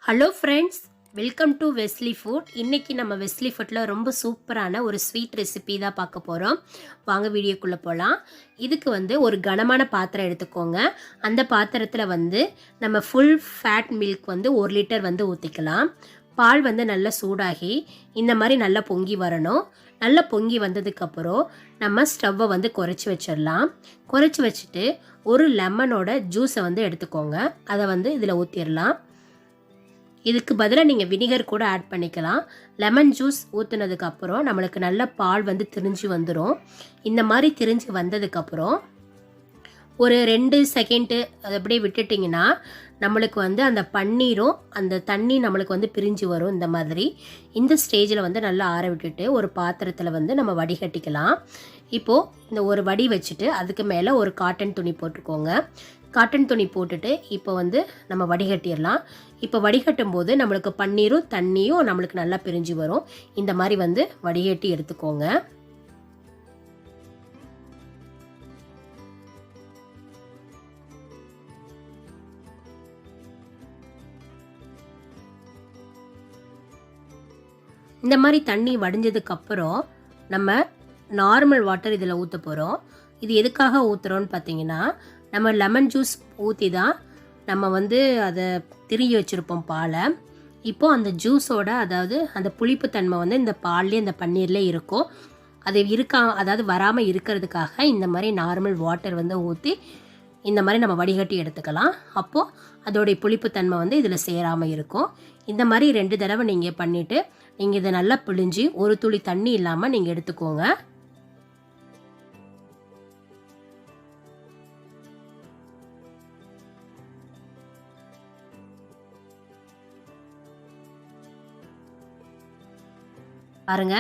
Hello friends, welcome to Wesley food. இன்றைக்கி நம்ம Wesley ஃபுட்டில் ரொம்ப சூப்பரான ஒரு ஸ்வீட் ரெசிபி தான் பார்க்க போகிறோம். வாங்க வீடியோக்குள்ளே போகலாம். இதுக்கு ஒரு கனமான பாத்திரம் எடுத்துக்கோங்க. அந்த பாத்திரத்தில் நம்ம ஃபுல் ஃபேட் மில்க் 1 லிட்டர் ஊற்றிக்கலாம். பால் நல்லா சூடாகி இந்த மாதிரி நல்லா பொங்கி வரணும். நல்லா பொங்கி வந்ததுக்கப்புறம் நம்ம ஸ்டவ்வை குறைச்சி வச்சிடலாம். குறைச்சி வச்சுட்டு ஒரு லெமனோட ஜூஸை எடுத்துக்கோங்க. அதை இதில் ஊற்றிடலாம். இதுக்கு பதிலாக நீங்கள் வினிகர் கூட ஆட் பண்ணிக்கலாம். லெமன் ஜூஸ் ஊற்றுனதுக்கப்புறம் நம்மளுக்கு நல்ல பால் திரிஞ்சு வந்துடும். இந்த மாதிரி திரிஞ்சு வந்ததுக்கப்புறம் ஒரு 2 செகண்டு அதை அப்படியே விட்டுட்டிங்கன்னா நம்மளுக்கு அந்த பன்னீரும் அந்த தண்ணி நம்மளுக்கு பிரிஞ்சு வரும். இந்த மாதிரி இந்த ஸ்டேஜில் நல்லா ஆற விட்டுட்டு ஒரு பாத்திரத்தில் நம்ம வடிகட்டிக்கலாம். இப்போது இந்த ஒரு வடி வச்சுட்டு அதுக்கு மேலே ஒரு காட்டன் துணி போட்டுக்கோங்க. காட்டன் துணி போட்டுட்டு இப்போ நம்ம வடிகட்டிடலாம். இப்போ வடிகட்டும் போது நம்மளுக்கு பன்னீரும் தண்ணியும் நம்மளுக்கு நல்லா பிரிஞ்சு வரும். இந்த மாதிரி வடிகட்டி எடுத்துக்கோங்க. இந்த மாதிரி தண்ணி வடிஞ்சதுக்கப்புறம் நம்ம நார்மல் வாட்டர் இதில் ஊற்ற போகிறோம். இது எதுக்காக ஊற்றுறோன்னு பார்த்தீங்கன்னா, நம்ம லெமன் ஜூஸ் ஊற்றி தான் நம்ம அதை திரிஞ்சு வச்சுருப்போம் பாலை. இப்போது அந்த ஜூஸோட அதாவது அந்த புளிப்புத்தன்மை இந்த பால்லேயே அந்த பன்னீர்லேயே இருக்கும். அது அதாவது வராமல் இருக்கிறதுக்காக இந்த மாதிரி நார்மல் வாட்டர் ஊற்றி இந்த மாதிரி நம்ம வடிகட்டி எடுத்துக்கலாம். அப்போது அதோடைய புளிப்புத்தன்மை இதில் சேராமல் இருக்கும். இந்த மாதிரி 2 தடவை நீங்கள் பண்ணிவிட்டு நீங்கள் இதை நல்லா பிழிஞ்சு ஒரு துளி தண்ணி இல்லாமல் நீங்கள் எடுத்துக்கோங்க. பாருங்க,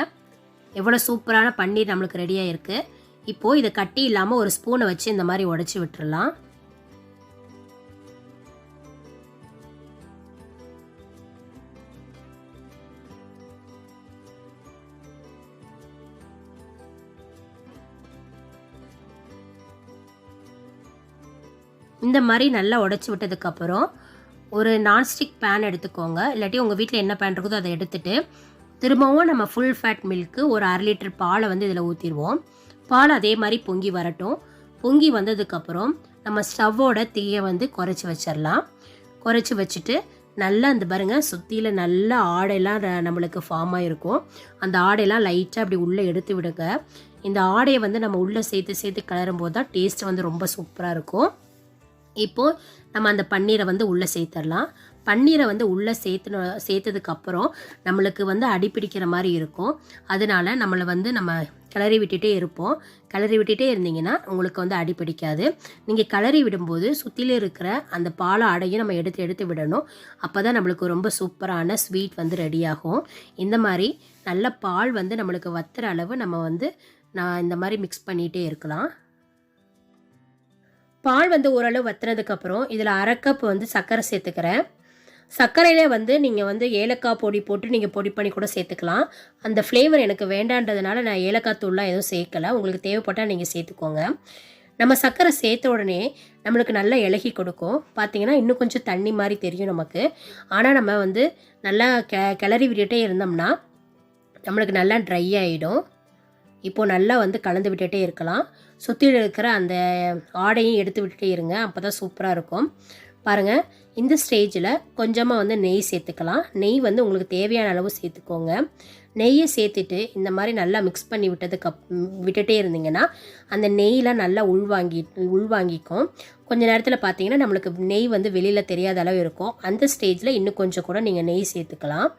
எவ்வளோ சூப்பரான பன்னீர் நம்மளுக்கு ரெடியாக இருக்குது. இப்போது இதை கட்டி இல்லாமல் ஒரு ஸ்பூனை வச்சு இந்த மாதிரி உடைச்சி விட்டுறலாம். இந்த மாதிரி நல்லா உடைச்சி விட்டதுக்கப்புறம் ஒரு நான்ஸ்டிக் பேன் எடுத்துக்கோங்க. இல்லாட்டி உங்கள் வீட்டில் என்ன பேன் இருக்குதோ அதை எடுத்துகிட்டு திரும்பவும் நம்ம ஃபுல் ஃபேட் மில்க்கு ஒரு 1/2 லிட்டர் பாலை இதில் ஊற்றிடுவோம். பால் அதே மாதிரி பொங்கி வரட்டும். பொங்கி வந்ததுக்கப்புறம் நம்ம ஸ்டவ்வோட தீயை குறைச்சி வச்சிடலாம். குறைச்சி வச்சுட்டு நல்லா அந்த பாருங்கள் சுற்றியில் நல்லா ஆடையெல்லாம் நம்மளுக்கு ஃபார்ம் ஆகிருக்கும். அந்த ஆடையெல்லாம் லைட்டாக அப்படி உள்ளே எடுத்து விடுங்க. இந்த ஆடையை நம்ம உள்ளே சேர்த்து கிளறும் போது தான் டேஸ்ட் ரொம்ப சூப்பராக இருக்கும். இப்போது நம்ம அந்த பன்னீரை உள்ளே சேர்த்துடலாம். பன்னீரை உள்ளே சேர்த்ததுக்கப்புறம் நம்மளுக்கு அடிப்பிடிக்கிற மாதிரி இருக்கும். அதனால நம்மளை நம்ம கிளறி விட்டுட்டே இருப்போம். கிளறி விட்டுட்டே இருந்தீங்கன்னா உங்களுக்கு அடிப்பிடிக்காது. நீங்கள் கிளறி விடும்போது சுற்றில இருக்கிற அந்த பாலை ஆடையும் நம்ம எடுத்து விடணும். அப்போ தான் நம்மளுக்கு ரொம்ப சூப்பரான ஸ்வீட் ரெடி ஆகும். இந்த மாதிரி நல்ல பால் நம்மளுக்கு வத்துற அளவு நம்ம நான் இந்த மாதிரி மிக்ஸ் பண்ணிகிட்டே இருக்கலாம். பால் ஓரளவு வத்துனதுக்கப்புறம் இதில் 1/2 கப் சர்க்கரை சேர்த்துக்கிறேன். சர்க்கரையிலே நீங்கள் ஏலக்காய் பொடி போட்டு நீங்கள் பொடி பண்ணி கூட சேர்த்துக்கலாம். அந்த ஃப்ளேவர் எனக்கு வேண்டான்றதுனால நான் ஏலக்காய் தூள்லாம் எதுவும் சேர்க்கலை. உங்களுக்கு தேவைப்பட்டால் நீங்கள் சேர்த்துக்கோங்க. நம்ம சர்க்கரை சேர்த்த உடனே நம்மளுக்கு நல்லா இலகி கொடுக்கும். பார்த்திங்கன்னா இன்னும் கொஞ்சம் தண்ணி மாதிரி தெரியும் நமக்கு. ஆனால் நம்ம நல்லா கிளறி விட்டுட்டே இருந்தோம்னா நம்மளுக்கு நல்லா ட்ரை ஆகிடும். இப்போது நல்லா கலந்து விட்டுட்டே இருக்கலாம். சுற்றியில் இருக்கிற அந்த ஆடையும் எடுத்து விட்டுட்டே இருங்க. அப்போ தான் சூப்பராக இருக்கும். பாருங்கள், இந்த ஸ்டேஜில் கொஞ்சமாக நெய் சேர்த்துக்கலாம். நெய் உங்களுக்கு தேவையான அளவு சேர்த்துக்கோங்க. நெய்யை சேர்த்துட்டு இந்த மாதிரி நல்லா மிக்ஸ் பண்ணி விட்டுட்டே இருந்தீங்கன்னா அந்த நெய்லாம் நல்லா உள்வாங்கிக்கும். கொஞ்சம் நேரத்தில் பார்த்தீங்கன்னா நம்மளுக்கு நெய் வெளியில் தெரியாத அளவு இருக்கும். அந்த ஸ்டேஜில் இன்னும் கொஞ்சம் கூட நீங்கள் நெய் சேர்த்துக்கலாம்.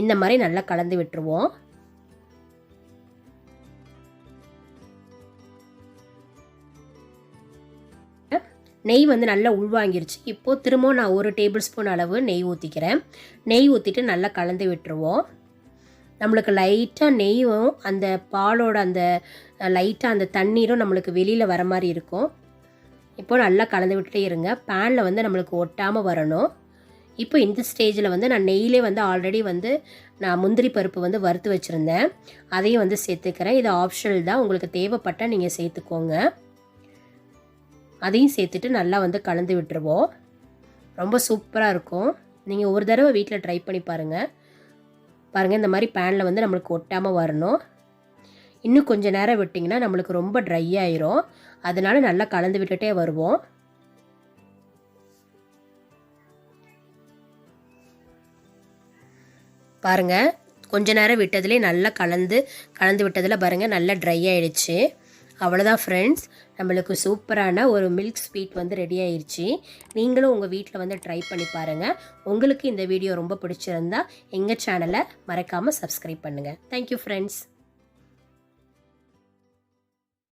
இந்த மாதிரி நல்லா கலந்து விட்டுருவோம். நெய் நல்லா உள்வாங்கிருச்சு. இப்போது திரும்பவும் நான் 1 டேபிள் ஸ்பூன் அளவு நெய் ஊற்றிக்கிறேன். நெய் ஊற்றிட்டு நல்லா கலந்து விட்டுருவோம். நம்மளுக்கு லைட்டாக நெய்யும் அந்த பாலோட அந்த லைட்டாக அந்த தண்ணீரும் நம்மளுக்கு வெளியில் வர மாதிரி இருக்கும். இப்போது நல்லா கலந்து விட்டுட்டே இருங்க. பேனில் நம்மளுக்கு ஒட்டாமல் வரணும். இப்போ இந்த ஸ்டேஜில் நான் நெய்யிலே ஆல்ரெடி நான் முந்திரி பருப்பு வறுத்து வச்சுருந்தேன். அதையும் சேர்த்துக்கிறேன். இது ஆப்ஷனல் தான், உங்களுக்கு தேவைப்பட்டால் நீங்கள் சேர்த்துக்கோங்க. அதையும் சேர்த்துட்டு நல்லா கலந்து விட்டுருவோம். ரொம்ப சூப்பராக இருக்கும். நீங்கள் ஒரு தடவை வீட்டில் ட்ரை பண்ணி பாருங்கள். பாருங்கள், இந்த மாதிரி பேனில் வந்து நம்மளுக்கு ஒட்டாமல் வரணும். இன்னும் கொஞ்சம் நேரம் விட்டிங்கன்னா நம்மளுக்கு ரொம்ப ட்ரை ஆயிரும். அதனால் நல்லா கலந்து விட்டுட்டே வருவோம். பாருங்கள், கொஞ்ச நேரம் விட்டதுலேயே நல்லா கலந்து விட்டதில் பாருங்கள் நல்லா ட்ரை ஆகிடுச்சு. அவ்வளோதான் ஃப்ரெண்ட்ஸ், நம்மளுக்கு சூப்பரான ஒரு மில்க் ஸ்வீட் வந்து ரெடி ஆயிடுச்சு. நீங்களும் உங்கள் வீட்டில் வந்து ட்ரை பண்ணி பாருங்கள். உங்களுக்கு இந்த வீடியோ ரொம்ப பிடிச்சிருந்தா எங்கள் சேனலை மறக்காமல் சப்ஸ்கிரைப் பண்ணுங்கள். Thank you friends.